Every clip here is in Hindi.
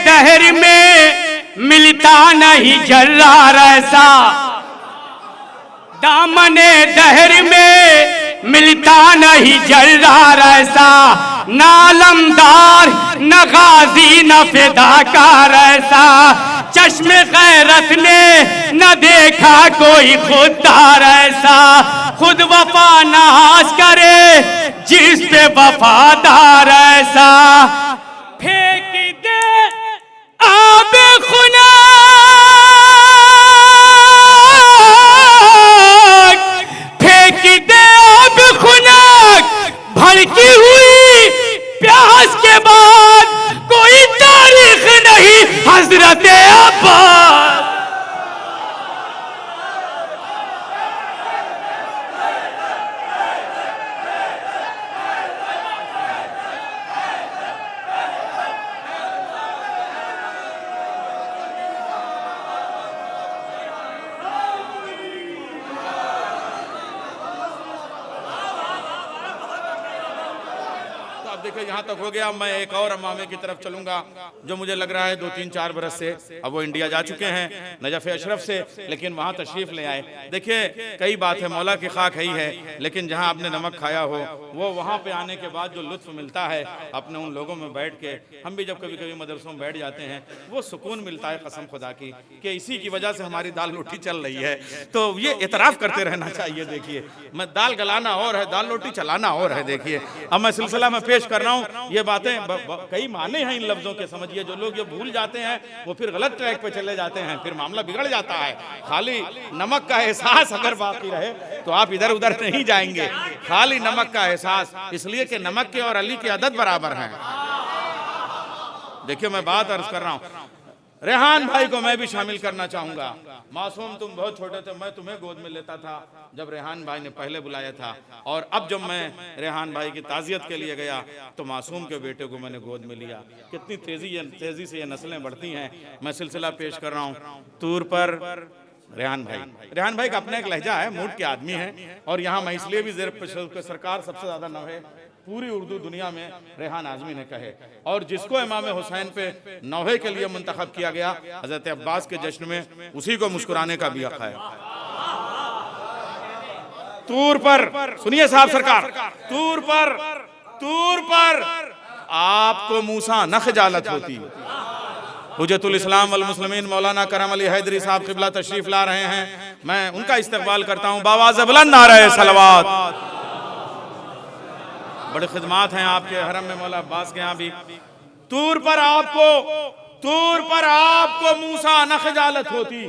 दहर में मिलता नहीं जर्रा ऐसा, दामने दहर में मिलता नहीं जर्रा ऐसा, नालमदार न गाजी न फिदाकार ऐसा, चश्मे गैरत ने न देखा कोई खुददार ऐसा, खुद वफा नाज करे जिस पे वफादार ऐसा, फेंक दे आब खुना भड़की हुई प्यास के बाद कोई तारीख नहीं हजरत अब्बास। देखो यहाँ तक हो गया। मैं एक और अमामे की तरफ चलूंगा जो मुझे लग रहा है 2-3-4 बरस से अब वो इंडिया जा चुके हैं, नजफ अशरफ से, लेकिन वहाँ तशरीफ ले आए। देखिए कई बात है, मौला की खाक है, लेकिन जहाँ आपने नमक खाया हो वो वहाँ पे आने के बाद जो लुत्फ मिलता है अपने उन लोगों में बैठ के, हम भी जब कभी कभी मदरसों में बैठ जाते हैं वो सुकून मिलता है कसम खुदा की कि इसी की वजह से हमारी दाल रोटी चल रही है। तो ये इतराफ़ करते रहना चाहिए। देखिए मैं दाल गलाना और है, दाल रोटी चलाना और है। देखिए अब मैं सिलसिला में पेश कर रहा हूँ ये बातें, कई माने हैं इन लफ्जों के, समझिए। जो लोग ये भूल जाते हैं वो फिर गलत ट्रैक पे चले जाते हैं, फिर मामला बिगड़ जाता है। खाली नमक का एहसास अगर बाकी रहे तो आप इधर उधर नहीं जाएंगे। खाली नमक का एहसास, इसलिए कि नमक के और अली की अदद बराबर हैं। देखिए मैं बात अर्ज कर रहा हूँ, रेहान भाई को मैं भी शामिल करना चाहूंगा। मासूम तुम बहुत छोटे थे, मैं तुम्हें गोद में लेता था जब रेहान भाई ने पहले बुलाया था, और अब जब मैं रेहान भाई की ताज़ियत के लिए गया तो मासूम के बेटे को मैंने गोद में लिया। कितनी तेजी से ये नस्लें बढ़ती हैं। मैं सिलसिला पेश कर रहा हूँ तूर पर रेहान भाई का अपना एक लहजा है, मूड के आदमी हैं, और यहाँ मैं इसलिए भी सरकार सबसे ज़्यादा नौहे पूरी उर्दू दुनिया में रेहान आज़मी ने कहे, और जिसको इमाम हुसैन पे नौहे के लिए मुंतखब किया गया हज़रत अब्बास के जश्न में, उसी को मुस्कुराने का भी हक़ है। तूर पर सुनिए साहब सरकार, तूर पर आपको मूसा न खजालत होती। हुज्जतुल इस्लाम वल मुस्लिमीन मौलाना करम अली हैदरी साहब क़िबला तशरीफ ला रहे हैं, मैं उनका इस्तकबाल करता हूँ। बावाज़ बुलंद नारे सलवात। बड़े खिदमात हैं आपके हरम में मौला अब्बास के यहाँ भी। तूर पर आपको मूसा न खजालत होती,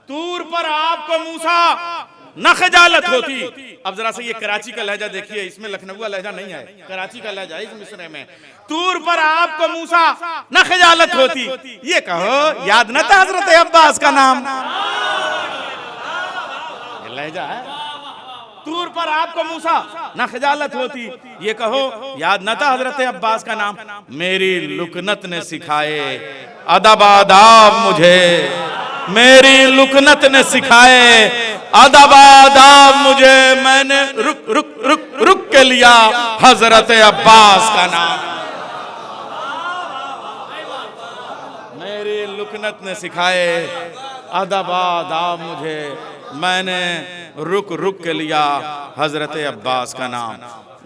तूर पर आपको मूसा न खजालत होती। अब जरा से ये कराची का लहजा देखिए, इसमें लखनऊ का लहजा नहीं है, कराची का लहजा है इस मिसरे में। तूर पर आपको मूसा न खजालत होती, ये कहो याद न था हजरत अब्बास का नाम। ये लहजा है। तूर पर आपको मूसा न खजालत होती, ये कहो याद न था हजरत अब्बास का नाम। मेरी लुकनत ने सिखाए अदब आदाब मुझे, मेरी लुकनत ने सिखाए अदब आदाब मुझे, मैंने रुक रुक रुक रुक के लिया हजरत अब्बास का नाम। मेरी लुकनत ने सिखाए अदब आदाब मुझे, मैंने रुक रुक के लिया हजरत अब्बास का नाम।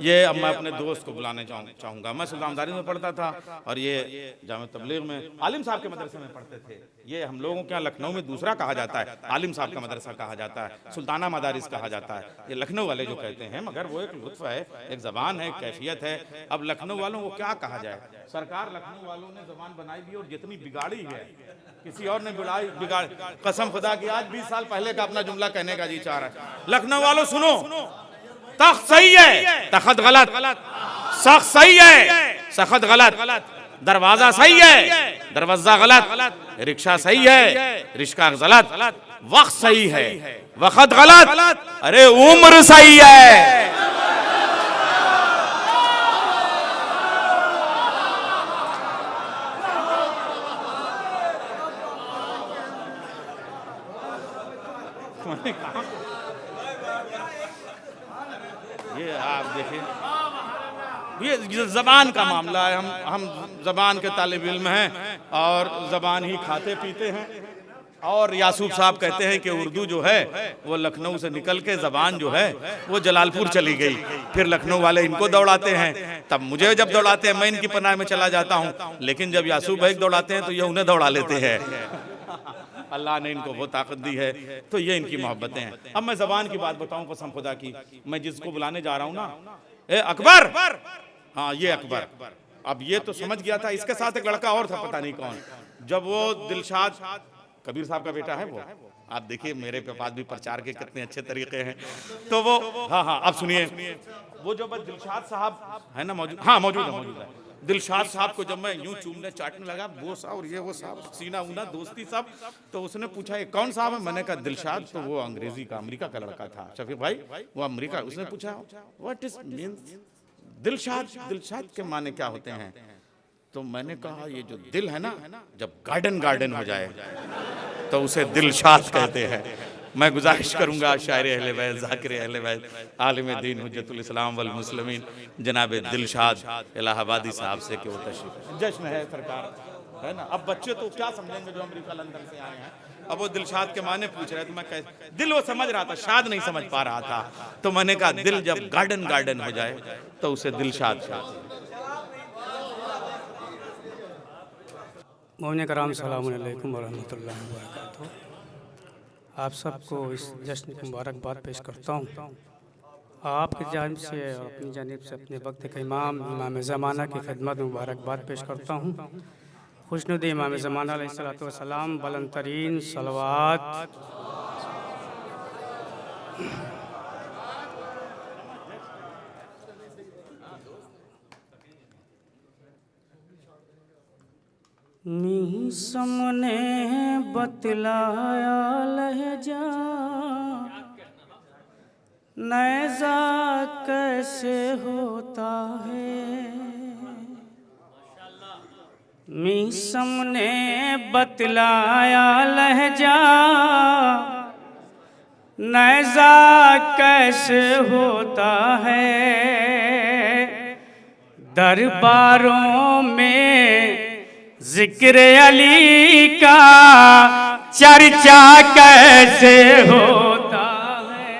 ये अब मैं अपने दोस्त को बुलाने चाहूँगा। मैं सुल्तानदारी में पढ़ता था और ये जामे तबलीग में आलिम साहब के मदरसे में पढ़ते थे। ये हम लोगों के यहाँ लखनऊ में दूसरा कहा जाता है, आलिम साहब का मदरसा कहा जाता है, सुल्ताना मदारिस कहा जाता है। ये लखनऊ वाले जो कहते हैं, मगर वो एक लुत्फ़ है, एक ज़बान है, एक कैफियत है। अब लखनऊ वालों को क्या कहा जाए, सरकार लखनऊ वालों ने ज़बान बनाई भी और जितनी बिगाड़ी है किसी और ने बिगाड़। कसम खुदा की आज 20 साल पहले का अपना जुमला कहने का जी चाह रहा है। लखनऊ वालों सुनो, तख्त सही है, तख्त गलत, सख्त सही है, सख्त गलत, दरवाजा सही है, दरवाजा गलत, रिक्शा सही है, रिक्शा गलत, वक्त सही है, वक्त गलत, अरे उम्र सही है। ये आप देखिए ये ज़बान का मामला है। हम ज़बान के तालिब इल्म हैं और ज़बान ही खाते पीते हैं। और यासूफ साहब कहते हैं कि उर्दू जो है वो लखनऊ से निकल के ज़बान जो है वो जलालपुर चली गई, फिर लखनऊ वाले इनको दौड़ाते हैं, तब मुझे जब दौड़ाते हैं मैं इनकी पनाह में चला जाता हूँ, लेकिन जब यासूफ भाई दौड़ाते हैं तो ये उन्हें दौड़ा लेते हैं। अल्लाह ने इनको वो ताकत दी है, तो ये इनकी मोहब्बतें हैं। अब मैं ज़बान की बात बताऊँ कसम खुदा की, मैं जिसको बुलाने जा रहा हूँ ना, ए अकबर, हाँ ये अकबर। अब ये तो समझ गया था, इसके साथ एक लड़का और था पता नहीं कौन, जब वो दिलशाद कबीर साहब का बेटा है वो, आप देखिए मेरे पे पास भी प्रचार के कितने अच्छे तरीके हैं, तो वो हाँ अब सुनिए, वो जो दिलशाद साहब है ना मौजूद, हाँ मौजूद है। दिलशाद साहब को जब मैं यूं चूमने चाटने लगा, वो साहब और ये वो साहब सीना उना दोस्ती सब, तो उसने पूछा ये कौन साहब है? मैंने कहा दिलशाद, तो वो अंग्रेजी का अमेरिका का लड़का था शफीक भाई, वो अमेरिका। उसने पूछा what is means Dilshad, Dilshad के माने क्या होते हैं? तो मैंने कहा ये जो दिल है ना, जब गार्डन हो जाए तो उसे दिलशाद कहते हैं। मैं गुजारिश करूंगा शायर अहले बैत, ज़ाकिर अहले बैत, आलिम दीन हुज्जतुल इस्लाम वल मुस्लिमीन जनाब दिलशाद इलाहाबादी साहब से कि वो तशरीफ जश्न है सरकार, है ना। अब बच्चे तो क्या समझेंगे जो अमेरिका लंदन से आए हैं। अब वो दिलशाद के माने पूछ रहे थे, मैं कह दिल वो समझ रहा था, शाद नहीं समझ पा रहा था, तो मैंने कहा दिल जब गार्डन हो जाए तो उसे दिलशाद कहते हैं। मोमिन कराम सलाम अलैकुम वरहमतुल्लाहि वबरकातुहू। आप सबको इस जश्न की मुबारकबाद पेश करता हूँ। आपकी जानिब से और अपनी जानिब से अपने वक्त के इमाम ज़माना की खिदमत में मुबारकबाद पेश करता हूँ। खुशनुदी इमाम ज़माना अलैहिस्सलातु वस्सलाम, बुलंद तरीन सलवात सामने बतलाया लहजा नैज़ा कैसे होता है। सामने बतलाया लहजा नैज़ा कैसे होता है। दरबारों में जिक्र अली का चर्चा कैसे होता है।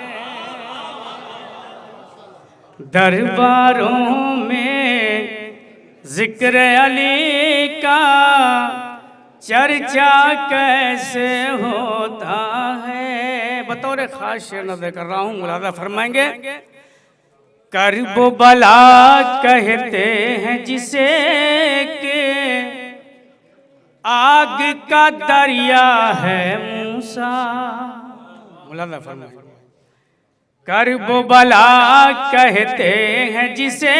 दरबारों में जिक्र अली का चर्चा कैसे होता है। बतौर खास शेर नज़र कर रहा हूँ, मुलादा फरमाएंगे। करबो बला कहते हैं जिसे के आग का दरिया है मूसा। मुलादा फरमाएं। करबो बला कहते हैं जिसे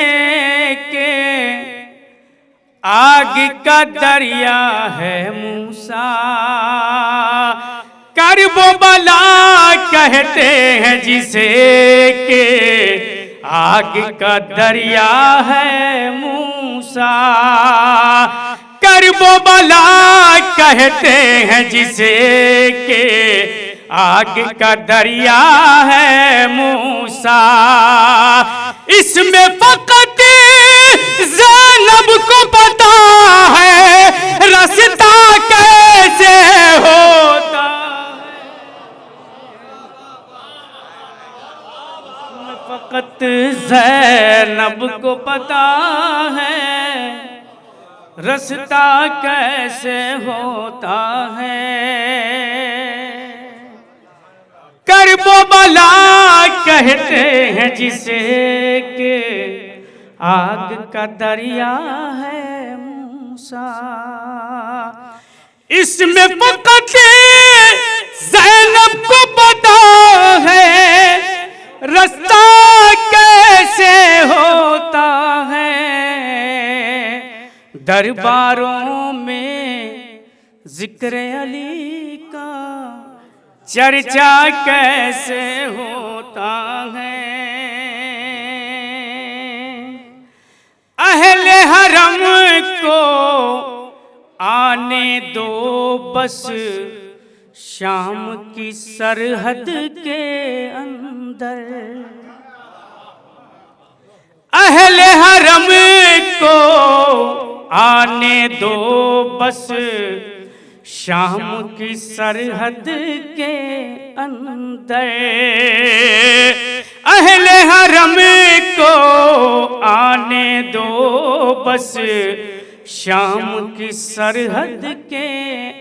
के आग का दरिया है मूसा। करबो बला कहते हैं जिसे के आग का दरिया है मूसा। करबो बला कहते हैं जिसे के आग का दरिया है मूसा। इसमें फकत ज़ैनब को पता है रास्ता कैसे होता है। इसमें फकत ज़ैनब को पता है रास्ता कैसे होता है। करबो बला कहते हैं जिसे के आग का दरिया है मूसा। इसमें फकत ज़ैनब को पता है रास्ता कैसे होता है। दरबारों में जिक्र अली का चर्चा कैसे होता है। अहले हरम को आने दो बस शाम की सरहद के अंदर। अहले हरम को आने दो बस शाम की सरहद के अंदर। अहले हरम को आने दो बस शाम की सरहद के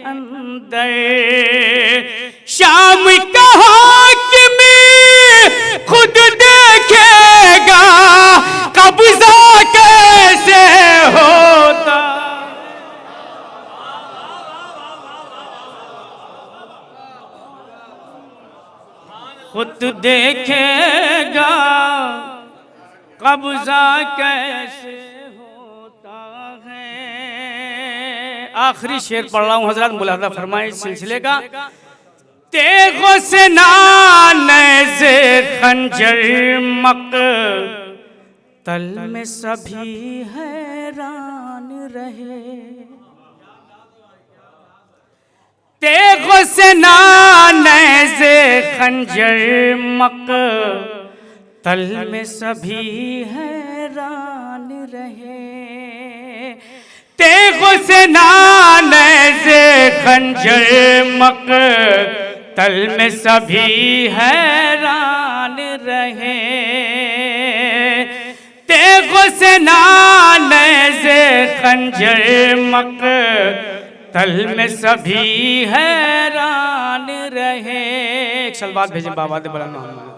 अंदर। शाम का हाकिम खुद देखेगा कब्जा कैसे होता। खुद देखेगा कब्जा कैसे होता है। आखिरी शेर पढ़ रहा हूँ हजरत, मुलादा फरमाए इस सिलसिले का। तेगों से नानेज़े खंजर मक़तल में सभी हैरान रहे। तेगों से नानेज़े खंजर मक़तल में सभी हैरान रहे। तेगों से नानेज़े खंजर मक़तल में सभी हैरान रहे। तेगों से नानेज़े खंजर मक़तल में सभी हैरान रहे। एक सलवात भेजें बाबा दे बड़ा मोहम्मद।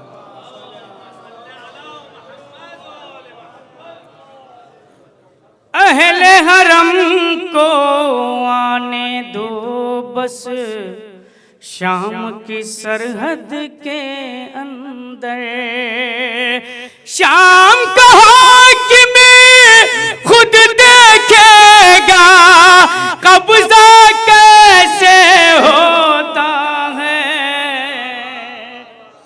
अहले हरम को आने दो बस शाम की सरहद के अंदर। शाम का हाकिम खुद देखेगा कब्जा कैसे होता है।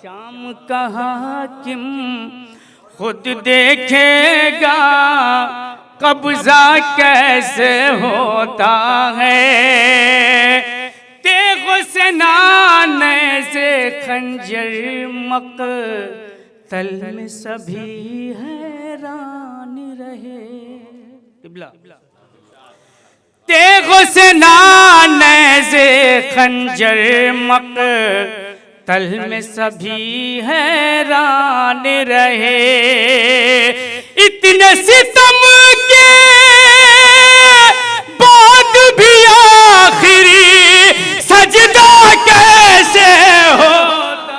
शाम का हाकिम खुद देखेगा कब्जा कैसे होता है। तेगों से नानेज़े खंजर मक़तल में सभी हैरान रहे। तेगों से नानेज़े खंजर मक़तल में सभी हैरान रहे। इतने सितम के बाद भी आखिरी सजदा कैसे होता।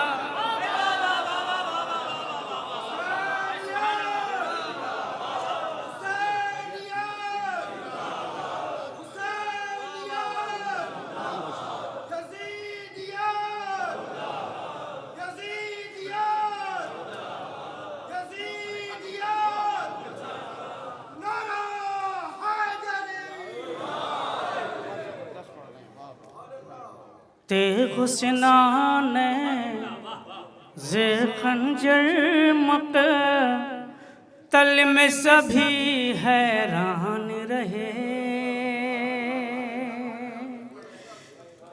तेगों से नानेज़े खंजर मक़तल में सभी हैरान रहे।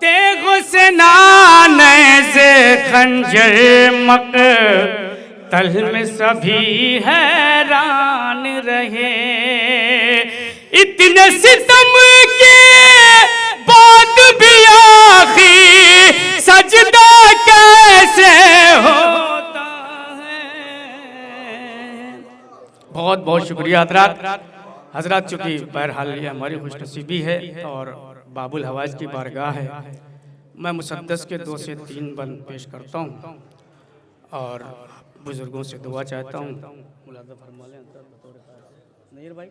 तेगों से नानेज़े खंजर मक़तल में सभी हैरान रहे। इतने सितम के बाद भी आखिरी सजदा कैसे होता है। बहुत बहुत शुक्रिया हजरात। हजरात चूँकि बहरहाल ये हमारी खुशनसीबी है और बाबुल हवाज की बारगाह है, मैं मुसद्दस के 2 से 3 बंद पेश करता हूँ और बुजुर्गों से दुआ चाहता हूँ। मुलादा फरमा लें नज़ीर भाई।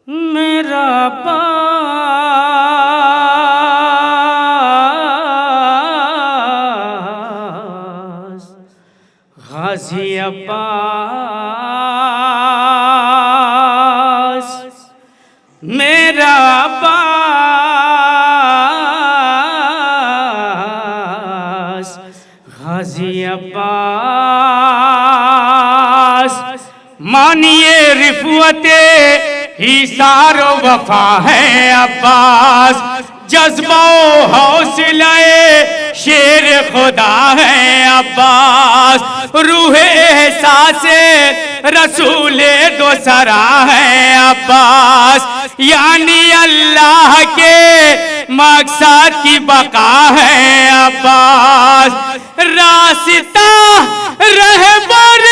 मेरा अब्बास गाज़ी अब्बास, मेरा अब्बास गाज़ी अब्बास। मानिए रिफ़वते इशारो वफा है अब्बास, जज्बा हौसले शेर खुदा है अब्बास, रूहे एहसास रसूले दो सरा है अब्बास, यानी अल्लाह के मकसद की बका है अब्बास, रास्ता रहबर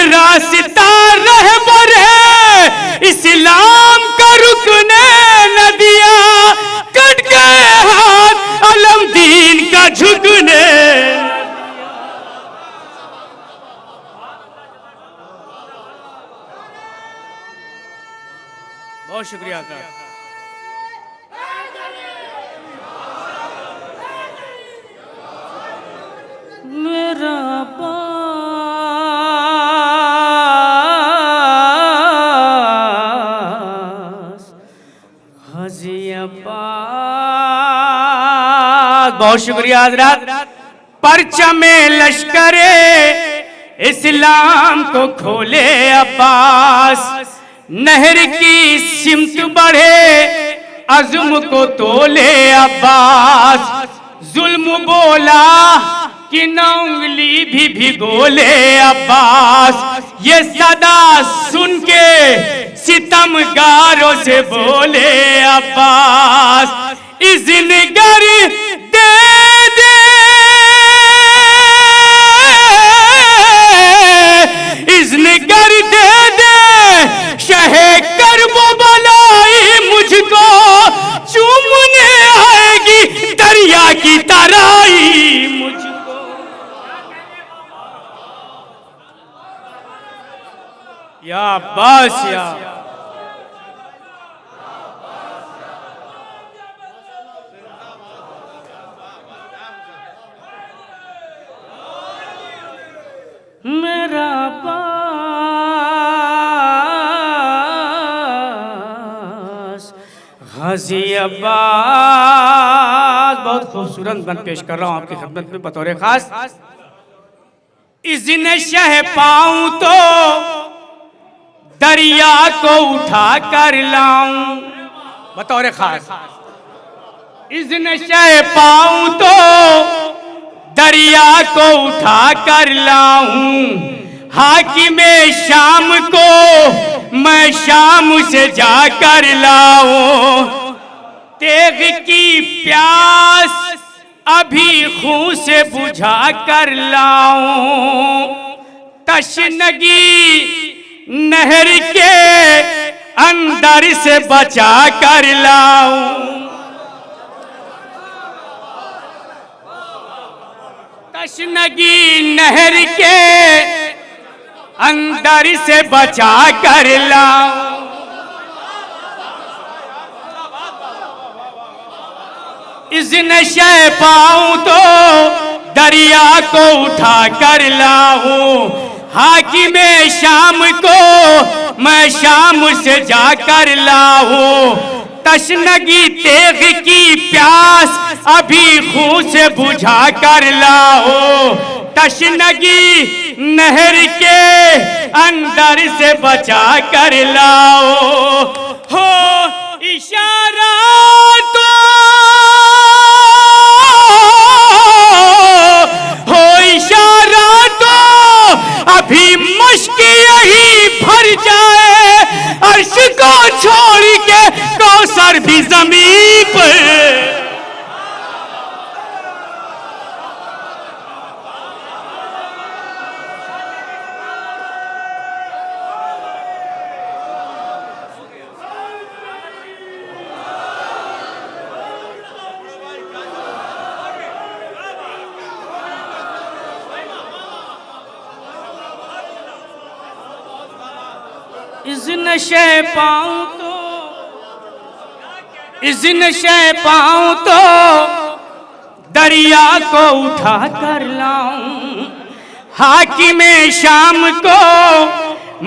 रास्ता रहबर है इस्लाम का रुकने न दिया, कट गए हाथ अलम दीन का झुकने। बहुत शुक्रिया का। मेरा बहुत शुक्रिया हजरत। परचमे लश्करे इस्लाम को खोले अब्बास, नहर की सिमत बढ़े अज़्म को तोले अब्बास, जुल्म बोला कि न उंगली भी भिगोले अब्बास, ये सदा सुन के सितमगारों से बोले अब्बास, इज़्न गर दे दे इज़्न गर दे दे शहे करबो बलाई मुझको, चूमने आएगी दरिया की तराई मुझको। या अब्बास या मेरा अब्बास गाजी अब्बास। बहुत खूबसूरत बन पेश कर रहा हूँ आपकी खिदमत में बतौर खास। इज़्न शह पाऊं तो दरिया को उठा कर लाऊं, बतौर खास। इज़्न शह पाऊं तो दरिया को उठा कर लाऊं, हाकिमे शाम को मैं शाम से जाकर लाऊं, तेग की प्यास अभी खून से बुझा कर लाऊं, तशनगी नहर के अंदर से बचा कर लाऊं, तशनगी नहर के अंदर से बचा कर लाऊं, इज़्न शह पाऊं तो दरिया को उठा कर लाऊं, हाकिमे शाम को मैं शाम से जाकर लाऊं, तशनगी तेग की प्यास अभी खून से बुझा कर लाओ, तशनगी नहर के अंदर से बचा कर लाओ, हो इशारा तो हो इशारा तो अभी मश्क यही भर जाए, अर्श को छोड़ के कौसर भी ज़मीन पर। इज़्न शह पाऊं तो इज़्न शह पाऊं तो दरिया को उठा कर लाऊं, हाकिमे शाम को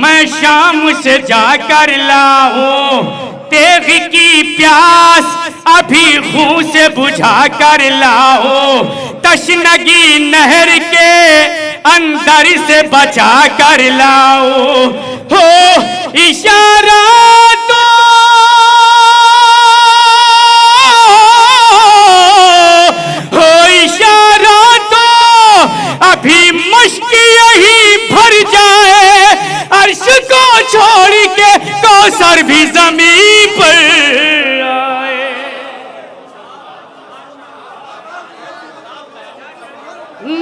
मैं शाम से जाकर लाऊं, तेग की प्यास अभी खून से बुझा कर लाओ, तशनगी नहर के अंदर से बचा कर लाओ, हो इशारा तो छोड़ के कौसर भी जमीन पर आए।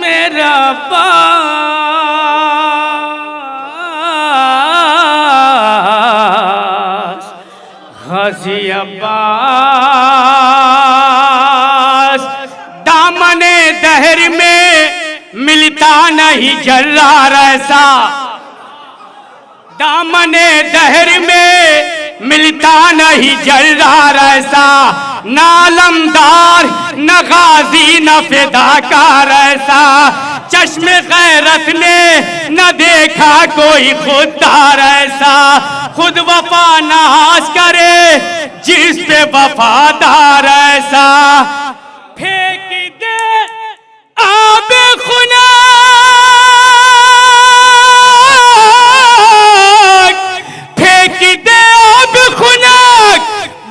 मेरा अब्बास गाजी अब्बास दामने दहर में मिलता नहीं जर्रार ऐसा, दामने दहर में मिलता नहीं जर्रार ऐसा, नालमदार न गाजी न फिदाकार ऐसा, चश्मे गैरत ने न देखा कोई खुददार ऐसा, खुद वफा नाज करे जिस पे वफादार ऐसा, फेंक दे आबे खुना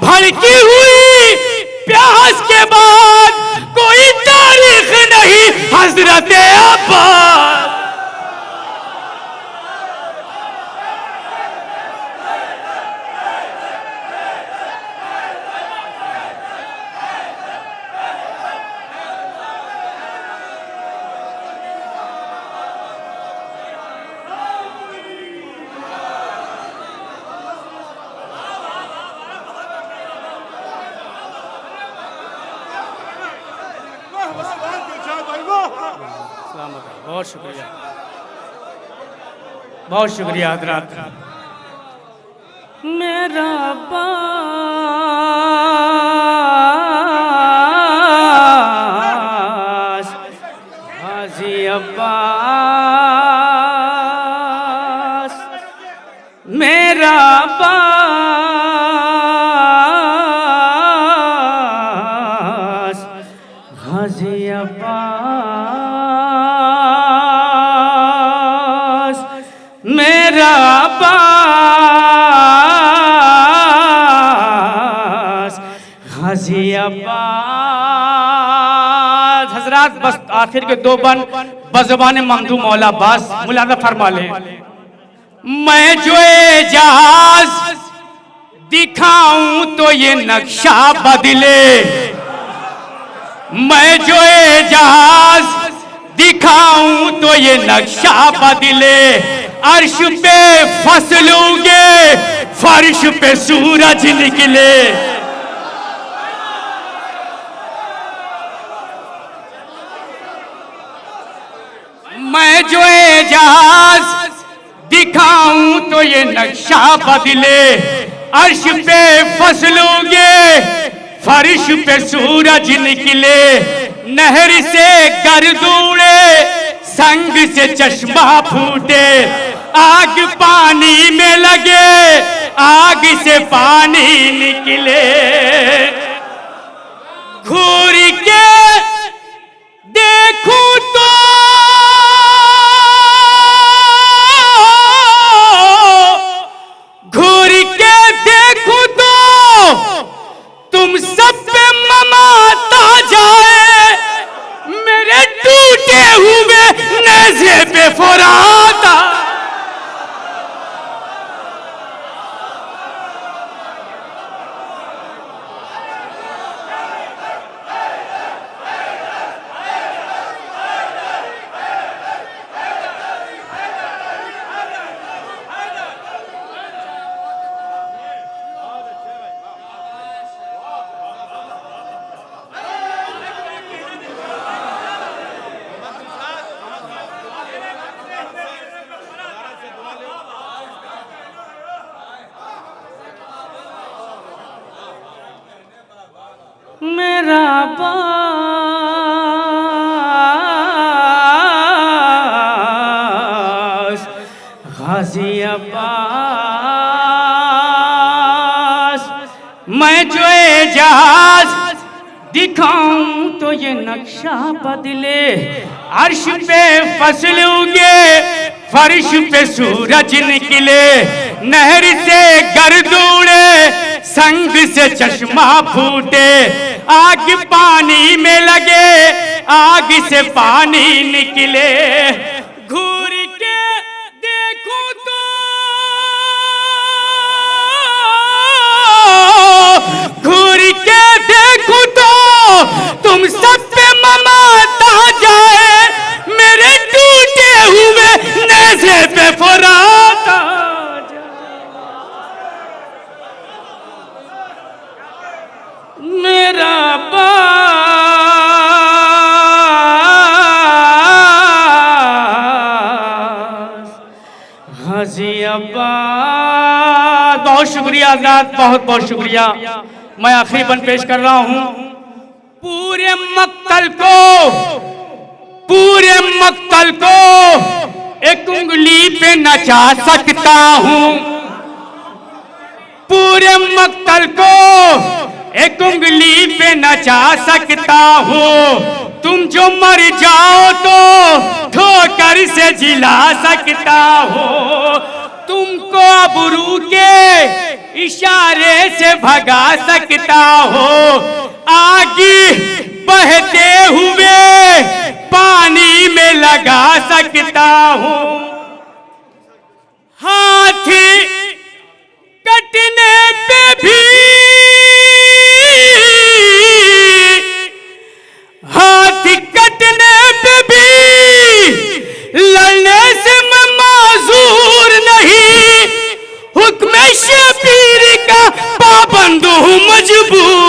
भड़की हुई प्यास के बाद कोई तारीख नहीं हजरत अब्बास। बहुत शुक्रिया, बहुत शुक्रिया हजरात। मेरा अब्बास गाजी अब्बास, मेरा अब्बास गाजी अब्बास, मेरा अब्बास गाजी अब्बास। हजरात बस आखिर के दो बन बज़बान ममदू मौला अब्बास मुलादा फरमा ले। मैं जो एजाज दिखाऊं तो ये नक्शा बदले, मैं जो एजाज दिखाऊं तो ये नक्शा बदले, अर्श पे फसलूंगे फर्श पे सूरज निकले। मैं जो एजाज दिखाऊं तो ये नक्शा बदले, अर्श पे फसलूंगे फर्श पे सूरज निकले, नहर से गर्द उड़े संग से चश्मा फूटे, आग पानी में लगे आग से पानी निकले, घूर के देखूं तो घूर के देखूं तो तुम सब पे ममात आ जाए, मेरे टूटे हुए नेज़े पे फुरात। मेरा अब्बास गाजी अब्बास, मैं जो एजाज दिखाऊं तो ये नक्शा बदले, अर्श पे फसलूंगे फर्श पे सूरज निकले, नहर से गर्द उड़े संग से चश्मा फूटे, आग पानी में लगे आग से पानी निकले, घूर के देखूं तो हाँ जी अब्बा, बहुत शुक्रिया हज़रात, बहुत बहुत शुक्रिया। मैं आखिरी बंद पेश कर रहा हूँ। पूरे मक्तल को एक उंगली पे नचा सकता हूँ, पूरे मक्तल को एक उंगली पे नचा सकता हूँ। तुम जो मर जाओ तो ठोकर से जिला सकता हो, तुमको अबरू के इशारे से भगा सकता हो, आगे बहते हुए पानी में लगा सकता हूँ। हाथी कटने पे भी, हाथी कटने पे भी लड़ने से मैं माजूर नहीं, हुक्म शबीर का पाबंद हूँ मजबूर